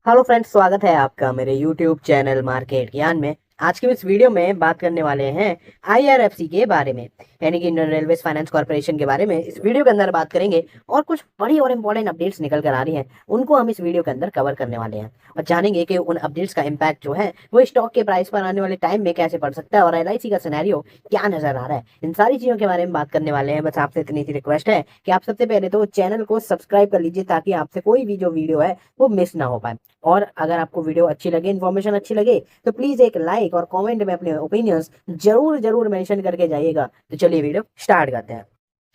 Hello friends, स्वागत है आपका मेरे यूट्यूब चैनल मार्केट ज्ञान में। आज की इस वीडियो में बात करने वाले हैं आईआरएफसी के बारे में, यानी कि इंडियन रेलवे फाइनेंस कॉर्पोरेशन के बारे में इस वीडियो के अंदर बात करेंगे। और कुछ बड़ी और इंपॉर्टेंट अपडेट्स निकल कर आ रही हैं, उनको हम इस वीडियो के अंदर कवर करने वाले हैं और जानेंगे कि उन अपडेट्स का इम्पैक्ट जो है वो स्टॉक के प्राइस पर आने वाले टाइम में कैसे पड़ सकता है और एलआईसी का सिनेरियो क्या नजर आ रहा है। इन सारी चीजों के बारे में बात करने वाले हैं। बस आपसे इतनी सी रिक्वेस्ट है कि आप सबसे पहले तो चैनल को सब्सक्राइब कर लीजिए ताकि आपसे कोई भी जो वीडियो है वो मिस ना हो पाए। और अगर आपको वीडियो अच्छी लगे, इन्फॉर्मेशन अच्छी लगे, तो प्लीज एक लाइक और कमेंट में अपने ओपिनियंस जरूर जरूर मेंशन करके जाइएगा। तो चलिए वीडियो स्टार्ट करते हैं।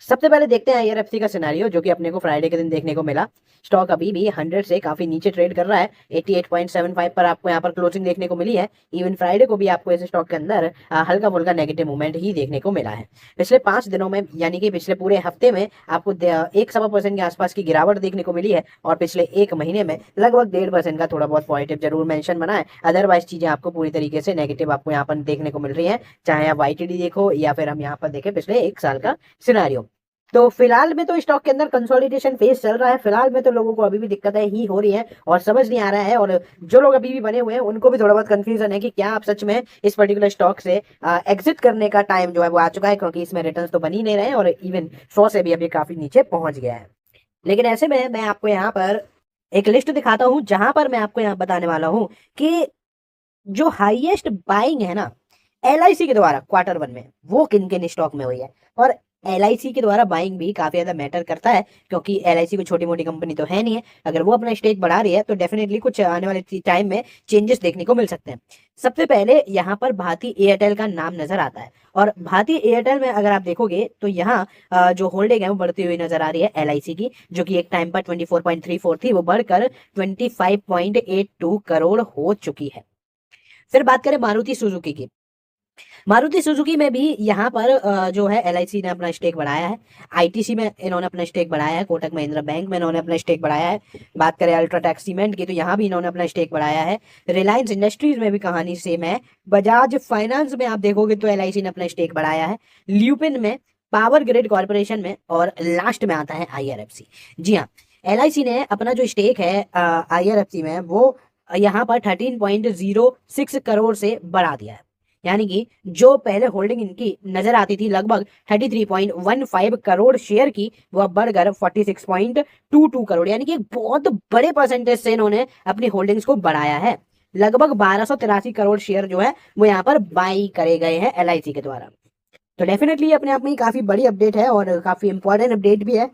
सबसे पहले देखते हैं आईआरएफसी का सिनेरियो, जो कि अपने को फ्राइडे के दिन देखने को मिला। स्टॉक अभी भी 100 से काफी नीचे ट्रेड कर रहा है। 88.75 पर आपको यहाँ पर क्लोजिंग देखने को मिली है। इवन फ्राइडे को भी आपको इस स्टॉक के अंदर हल्का फुल्का नेगेटिव मूवमेंट ही देखने को मिला है। पिछले 5 दिनों में, यानी कि पिछले पूरे हफ्ते में आपको 1.25% के आसपास की गिरावट देखने को मिली है और पिछले एक महीने में लगभग 1.5% का थोड़ा बहुत पॉजिटिव जरूर मेंशन बना है। अदरवाइज चीजें आपको पूरी तरीके से नेगेटिव आपको यहाँ पर देखने को मिल रही है, चाहे आप वाईटीडी देखो या फिर हम यहाँ पर देखें पिछले एक साल का सिनारियो। तो फिलहाल में तो स्टॉक के अंदर कंसोलिडेशन फेज चल रहा है। फिलहाल में तो लोगों को अभी भी दिक्कतें ही हो रही हैं और समझ नहीं आ रहा है, और जो लोग अभी भी बने हुए हैं उनको भी थोड़ा बहुत कंफ्यूजन है कि क्या आप सच में इस पर्टिकुलर स्टॉक से एग्जिट करने का टाइम जो है वो आ चुका है, क्योंकि इसमें रिटर्न तो बन ही नहीं रहे हैं और इवन 100 से भी अभी काफी नीचे पहुंच गया है। लेकिन ऐसे में मैं आपको यहाँ पर एक लिस्ट दिखाता हूँ, जहां पर मैं आपको यहाँ बताने वाला हूँ कि जो हाईएस्ट बाइंग है ना एलआईसी के द्वारा क्वार्टर वन में, वो किन किन स्टॉक में हुई है। और एलआईसी के द्वारा बाइंग भी काफी ज्यादा मैटर करता है, क्योंकि एलआईसी कोई छोटी मोटी कंपनी तो है नहीं है। अगर वो अपना स्टेक बढ़ा रही है तो डेफिनेटली कुछ आने वाले टाइम में चेंजेस देखने को मिल सकते हैं। सबसे पहले यहाँ पर भारती एयरटेल का नाम नजर आता है, और भारतीय एयरटेल में अगर आप देखोगे तो यहाँ जो होल्डिंग है वो बढ़ती हुई नजर आ रही है एलआईसी की, जो कि एक टाइम पर 24.34 थी, वो बढ़कर 25.82 करोड़ हो चुकी है। फिर बात करें मारुति सुजुकी की। मारुति सुजुकी में भी यहाँ पर जो है एलआईसी ने अपना स्टेक बढ़ाया है। आईटीसी में इन्होंने अपना स्टेक बढ़ाया है। कोटक महिंद्रा बैंक में इन्होंने अपना स्टेक बढ़ाया है। बात करें अल्ट्राटेक सीमेंट की, तो यहाँ भी इन्होंने अपना स्टेक बढ़ाया है। रिलायंस इंडस्ट्रीज में भी कहानी सेम है। बजाज फाइनेंस में आप देखोगे तो एलआईसी ने अपना स्टेक बढ़ाया है। ल्यूपिन में, पावर ग्रिड कॉर्पोरेशन में, और लास्ट में आता है आईआरएफसी। जी हाँ, एलआईसी ने अपना जो स्टेक है आईआरएफसी में वो यहाँ पर 13.06 करोड़ से बढ़ा दिया है। यानी कि जो पहले होल्डिंग इनकी नजर आती थी लगभग 33.15 करोड़ शेयर की, वो अब बढ़कर 46.22 करोड़, यानी कि एक बहुत बड़े परसेंटेज से इन्होंने अपनी होल्डिंग्स को बढ़ाया है। लगभग 1283 करोड़ शेयर जो है वो यहाँ पर बाई करे गए हैं एलआईसी के द्वारा। तो डेफिनेटली अपने आप में काफी बड़ी अपडेट है और काफी इंपॉर्टेंट अपडेट भी है।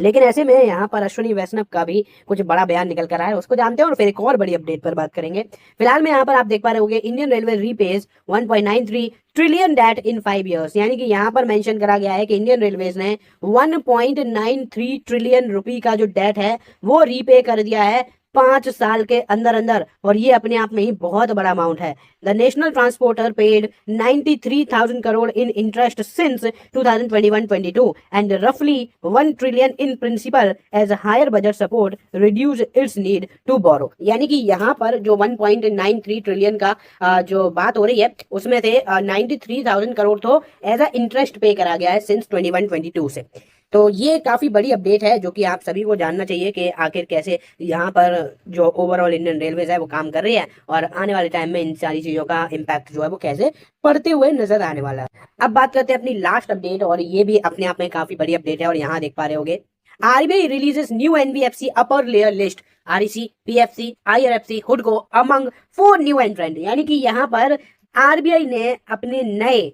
लेकिन ऐसे में यहाँ पर अश्विनी वैष्णव का भी कुछ बड़ा बयान निकल कर आया है, उसको जानते हैं और फिर एक और बड़ी अपडेट पर बात करेंगे। फिलहाल में यहाँ पर आप देख पा रहे होंगे Indian railway repays 1.93 trillion debt in 5 years, यानी कि यहाँ पर मेंशन करा गया है कि इंडियन रेलवेज ने 1.93 ट्रिलियन रुपए का जो डेट है वो रीपे कर दिया है 5 साल के अंदर अंदर, और ये अपने आप में ही बहुत बड़ा अमाउंट है। The national transporter paid 93,000 crore in interest since 2021-22 and रफली 1 trillion in principal as higher budget support reduce its need to borrow. यानी कि यहाँ पर जो 1.93 ट्रिलियन का जो बात हो रही है उसमें से 93,000 करोड़ तो एज अ इंटरेस्ट पे करा गया है सिंस 21-22 से। तो ये काफी बड़ी अपडेट है जो कि आप सभी को जानना चाहिए कि आखिर कैसे यहाँ पर जो ओवरऑल इंडियन रेलवेज है वो काम कर रही है और आने वाले टाइम में इन सारी चीजों का इम्पैक्ट जो है वो कैसे पड़ते हुए नजर आने वाला है। अब बात करते हैं अपनी लास्ट अपडेट, और ये भी अपने आप में काफी बड़ी अपडेट है। और यहाँ देख पा रहे होगे RBI releases new NBFC upper layer list, REC, PFC, IRFC, हुडको अमंग 4 न्यू एंट्रेंट। यानी कि यहाँ पर आरबीआई ने अपने नए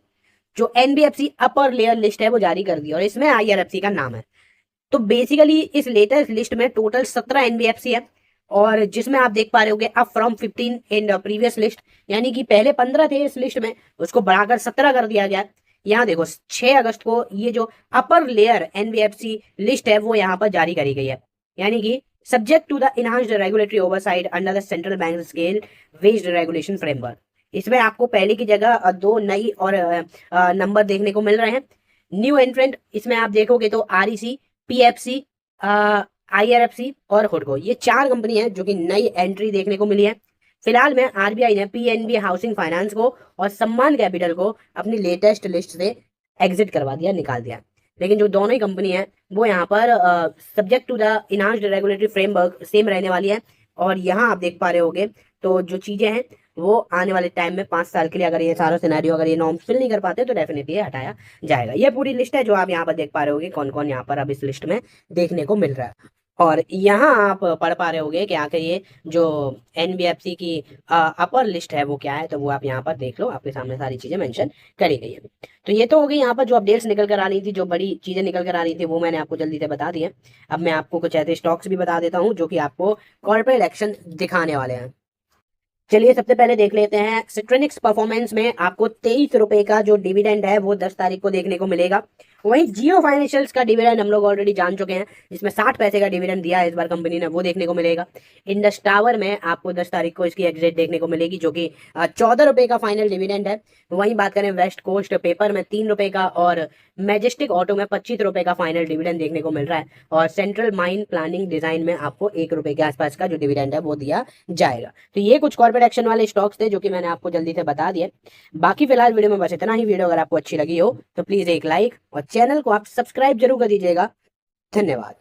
जो एनबीएफसी अपर लेयर लिस्ट है वो जारी कर दी और इसमें आईआरएफसी का नाम है। तो बेसिकली इस लेटेस्ट लिस्ट में टोटल 17 एनबीएफसी है, और जिसमें आप देख पा रहे होगे up from 15 in previous list, यानी कि पहले 15 थे इस लिस्ट में, उसको बढ़ाकर 17 कर दिया गया। यहाँ देखो 6 अगस्त को ये जो अपर लेयर एनबीएफसी लिस्ट है वो यहाँ पर जारी करी गई है। यानी कि subject to the enhanced regulatory oversight under the central bank scale based regulation framework. इसमें आपको पहले की जगह 2 नई और नंबर देखने को मिल रहे हैं। न्यू एंट्रेंट इसमें आप देखोगे तो आरईसी, पीएफसी, आईआरएफसी और हुडको, ये 4 कंपनी है जो कि नई एंट्री देखने को मिली है। फिलहाल में आरबीआई ने पीएनबी हाउसिंग फाइनेंस को और सम्मान कैपिटल को अपनी लेटेस्ट लिस्ट से एग्जिट करवा दिया, निकाल दिया। लेकिन जो दोनों ही कंपनी है वो यहाँ पर subject to the enhanced regulatory framework same रहने वाली है और यहाँ आप देख पा रहे होगे तो जो चीजें हैं वो आने वाले टाइम में 5 साल के लिए अगर ये सारा सिनेरियो अगर ये नॉर्म्स फिल नहीं कर पाते तो डेफिनेटली ये हटाया जाएगा। ये पूरी लिस्ट है जो आप यहाँ पर देख पा रहे होगे कौन कौन यहाँ पर अब इस लिस्ट में देखने को मिल रहा है। और यहाँ आप पढ़ पा रहे होगे कि आखिर ये जो एनबीएफसी की अपर लिस्ट है वो क्या है, तो वो आप यहाँ पर देख लो, आपके सामने सारी चीजें मेंशन करी गई है। तो ये तो हो गई यहाँ पर जो अपडेट्स निकल कर आ रही थी, जो बड़ी चीजें निकल कर आ रही थी वो मैंने आपको जल्दी से बता दी है। अब मैं आपको कुछ ऐसे स्टॉक्स भी बता देता हूँ जो कि आपको कॉर्पोरेट एक्शन दिखाने वाले हैं। चलिए सबसे पहले देख लेते हैं सिट्रोनिक्स परफॉर्मेंस में आपको 23 रुपए का जो डिविडेंड है वो 10 तारीख को देखने को मिलेगा। वहीं जियो फाइनेंशियल्स का डिविडेंड हम लोग ऑलरेडी जान चुके हैं, जिसमें 60 पैसे का डिविडेंड दिया है इस बार कंपनी ने, वो देखने को मिलेगा। इंडस टावर में आपको 10 तारीख को इसकी एग्जिट देखने को मिलेगी जो कि 14 रुपए का फाइनल डिविडेंड है। वहीं बात करें वेस्ट कोस्ट पेपर में 3 रुपए का और मैजेस्टिक ऑटो में 25 रुपए का फाइनल डिविडेंड देखने को मिल रहा है। और सेंट्रल माइन प्लानिंग डिजाइन में आपको 1 रुपए के आसपास का जो डिविडेंड है वो दिया जाएगा। तो ये कुछ कॉर्पोरेट एक्शन वाले स्टॉक्स थे जो कि मैंने आपको जल्दी से बता दिए। बाकी फिलहाल वीडियो में बस इतना ही। वीडियो अगर आपको अच्छी लगी हो तो प्लीज एक लाइक और चैनल को आप सब्सक्राइब जरूर कर दीजिएगा। धन्यवाद।